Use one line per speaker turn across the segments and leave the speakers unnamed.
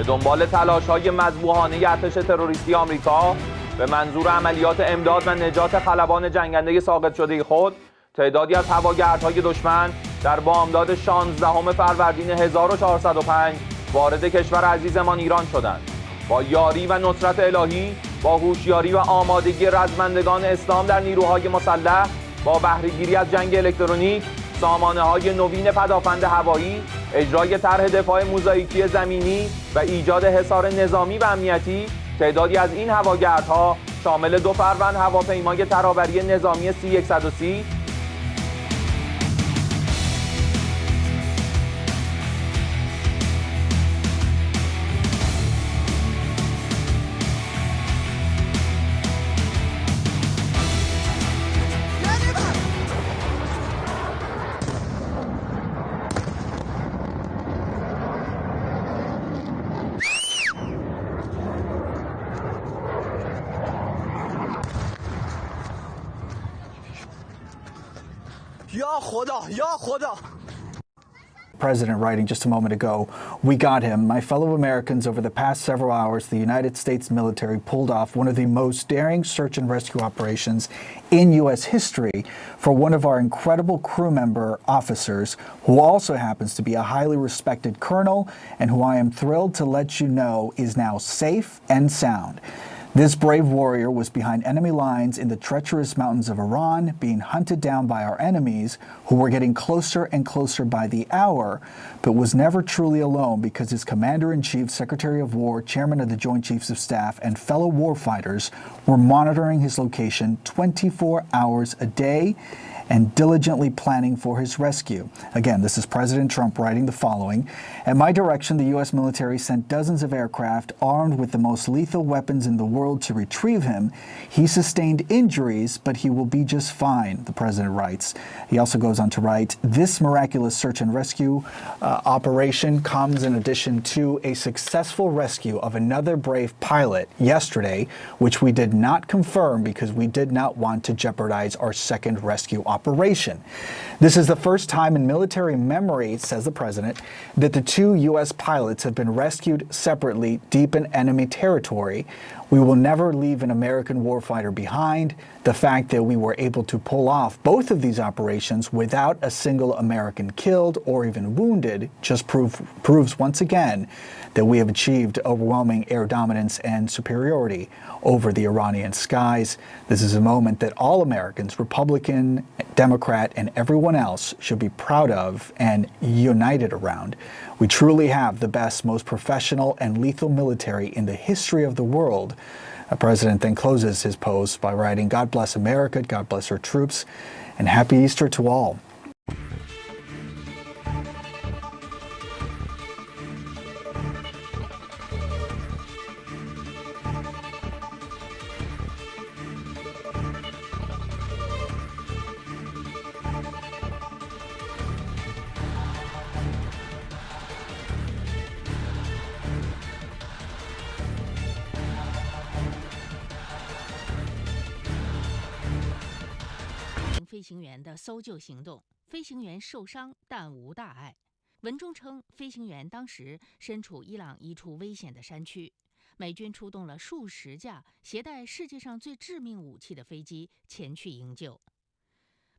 دنبال تلاش‌های مذبوحانه ارتش تروریستی آمریکا به منظور عملیات امداد و نجات خلبان جنگنده ساقط شده خود، تعدادی از هواگردهای دشمن در بامداد 16 فروردین 1405 وارد کشور عزیزمان ایران شدند. با یاری و نصرت الهی، با هوشیاری و آمادگی رزمندگان اسلام در نیروهای مسلح، با بهره‌گیری از جنگ الکترونیک، سامانه‌های نوین پدافند هوایی، اجرای طرح دفاع موزاییکی زمینی و ایجاد حصار نظامی و امنیتی، تعدادی از این هواگردها شامل 2 فروند هواپیمای ترابری نظامی C-130
President writing just a moment ago, we got him. My fellow Americans, over the past several hours, the United States military pulled off one of the most daring search and rescue operations in U.S. history for one of our incredible crew member officers, who also happens to be a highly respected colonel and who I am thrilled to let you know is now safe and sound. This brave warrior was behind enemy lines in the treacherous mountains of Iran, being hunted down by our enemies, who were getting closer and closer by the hour, but was never truly alone because his Commander-in-Chief, Secretary of War, Chairman of the Joint Chiefs of Staff, and fellow warfighters were monitoring his location 24 hours a day and diligently planning for his rescue. Again, this is President Trump writing the following. At my direction, the U.S. military sent dozens of aircraft armed with the most lethal weapons in the world to retrieve him. He sustained injuries, but he will be just fine, the president writes. He also goes on to write, this miraculous search and rescue operation comes in addition to a successful rescue of another brave pilot yesterday, which we did not confirm because we did not want to jeopardize our second rescue operation. This is the first time in military memory, says the president, that the 2 U.S. pilots have been rescued separately deep in enemy territory. We will never leave an American warfighter behind. The fact that we were able to pull off both of these operations without a single American killed or even wounded just proves once again that we have achieved overwhelming air dominance and superiority over the Iranian skies. This is a moment that all Americans, Republican, Democrat, and everyone else should be proud of and united around. We truly have the best, most professional and lethal military in the history of the world. The president then closes his post by writing, God bless America, God bless our troops, and happy Easter to all.
飞行员的搜救行动，飞行员受伤但无大碍。文中称，飞行员当时身处伊朗一处危险的山区，美军出动了数十架携带世界上最致命武器的飞机前去营救。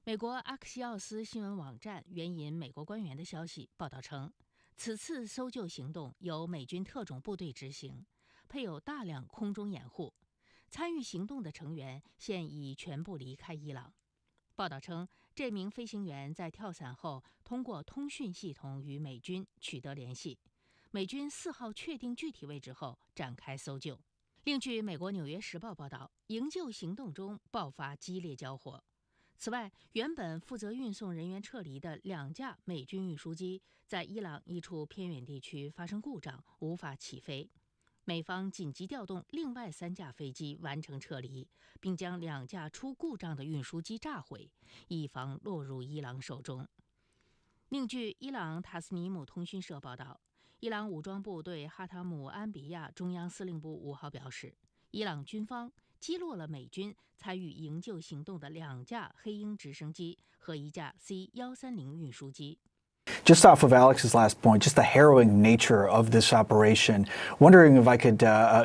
美国阿克西奥斯新闻网站援引美国官员的消息报道称，此次搜救行动由美军特种部队执行，配有大量空中掩护。参与行动的成员现已全部离开伊朗。报道称，这名飞行员在跳伞后通过通讯系统与美军取得联系。美军4号确定具体位置后展开搜救。另据美国《纽约时报》报道，营救行动中爆发激烈交火。此外，原本负责运送人员撤离的2架美军运输机在伊朗一处偏远地区发生故障，无法起飞。美方紧急调动另外3架飞机完成撤离，并将2架出故障的运输机炸毁，以防落入伊朗手中。另据伊朗塔斯尼姆通讯社报道，伊朗武装部队哈塔姆安比亚中央司令部5号表示，伊朗军方击落了美军参与营救行动的2架黑鹰直升机和1架C-130运输机。
Just off of Alex's last point, just the harrowing nature of this operation, wondering if I could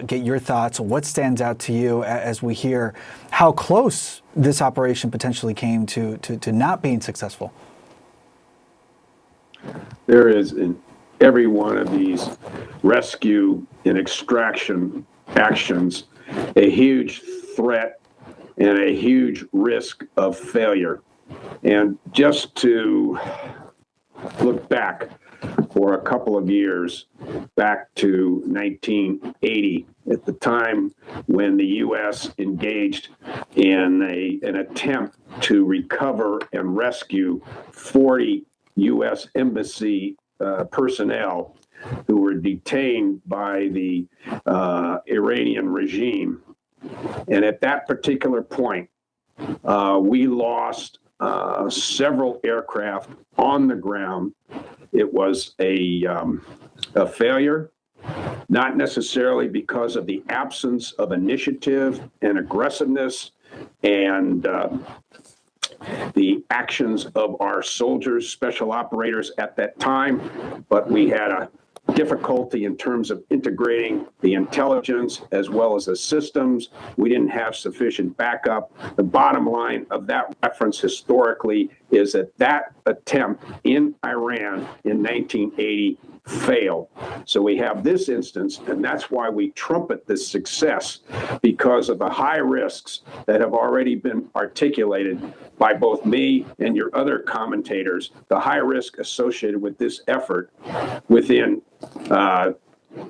get your thoughts. What stands out to you as we hear how close this operation potentially came to not being successful?
There is in every one of these rescue and extraction actions a huge threat and a huge risk of failure. And just to look back for a couple of years, back to 1980, at the time when the U.S. engaged in an attempt to recover and rescue 40 U.S. Embassy personnel who were detained by the Iranian regime. And at that particular point, we lost several aircraft on the ground. It was a failure, not necessarily because of the absence of initiative and aggressiveness and the actions of our soldiers, special operators at that time, but we had a difficulty in terms of integrating the intelligence as well as the systems. We didn't have sufficient backup. The bottom line of that reference historically is that that attempt in Iran in 1980 failed. So we have this instance, and that's why we trumpet this success, because of the high risks that have already been articulated by both me and your other commentators, the high risk associated with this effort within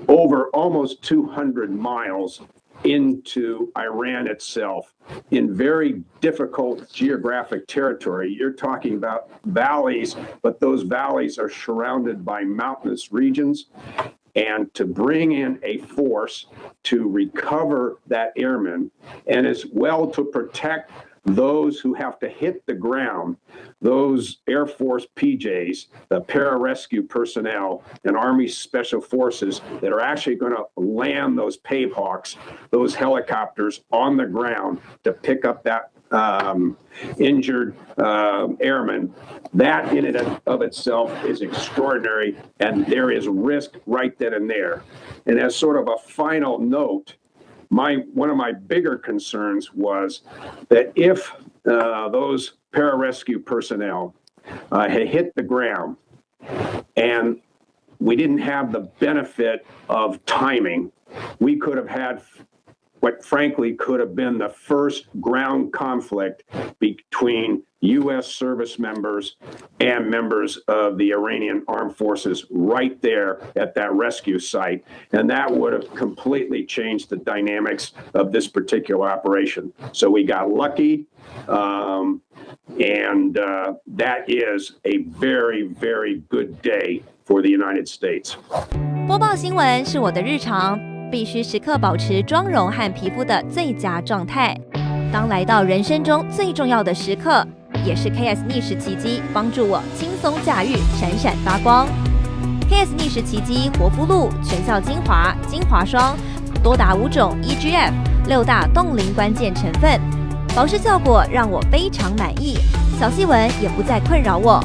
over almost 200 miles into Iran itself in very difficult geographic territory. You're talking about valleys, but those valleys are surrounded by mountainous regions. And to bring in a force to recover that airman, and as well to protect those who have to hit the ground, those Air Force PJs, the pararescue personnel, and Army Special Forces that are actually going to land those Pavehawks, those helicopters on the ground to pick up that injured airman, that in and of itself is extraordinary, and there is risk right then and there. And as sort of a final note, one of my bigger concerns was that if those pararescue personnel had hit the ground and we didn't have the benefit of timing, we could have had what frankly could have been the first ground conflict between U.S. service members and members of the Iranian armed forces right there at that rescue site. And that would have completely changed the dynamics of this particular operation. So we got lucky, and that is a very, very good day for the United States.
播报新闻是我的日常，必须时刻保持妆容和皮肤的最佳状态。当来到人生中最重要的时刻，也是 KS 逆时奇迹帮助我轻松驾驭，闪闪发光。KS 逆时奇迹活肤露全效精华、精华霜，多达5种 EGF 6大冻龄关键成分，保湿效果让我非常满意，小细纹也不再困扰我。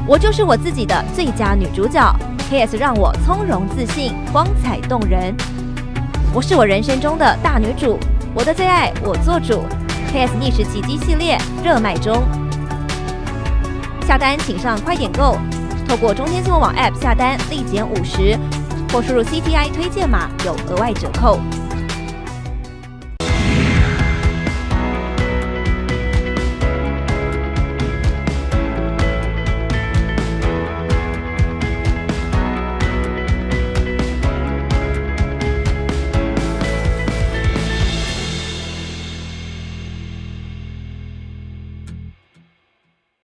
我就是我自己的最佳女主角。KS 让我从容自信，光彩动人。我是我人生中的大女主，我的最爱我做主。KS 逆时奇迹系列热卖中，下单请上快点购，透过中天新闻网 App 下单立减50，或输入 CTI 推荐码有额外折扣。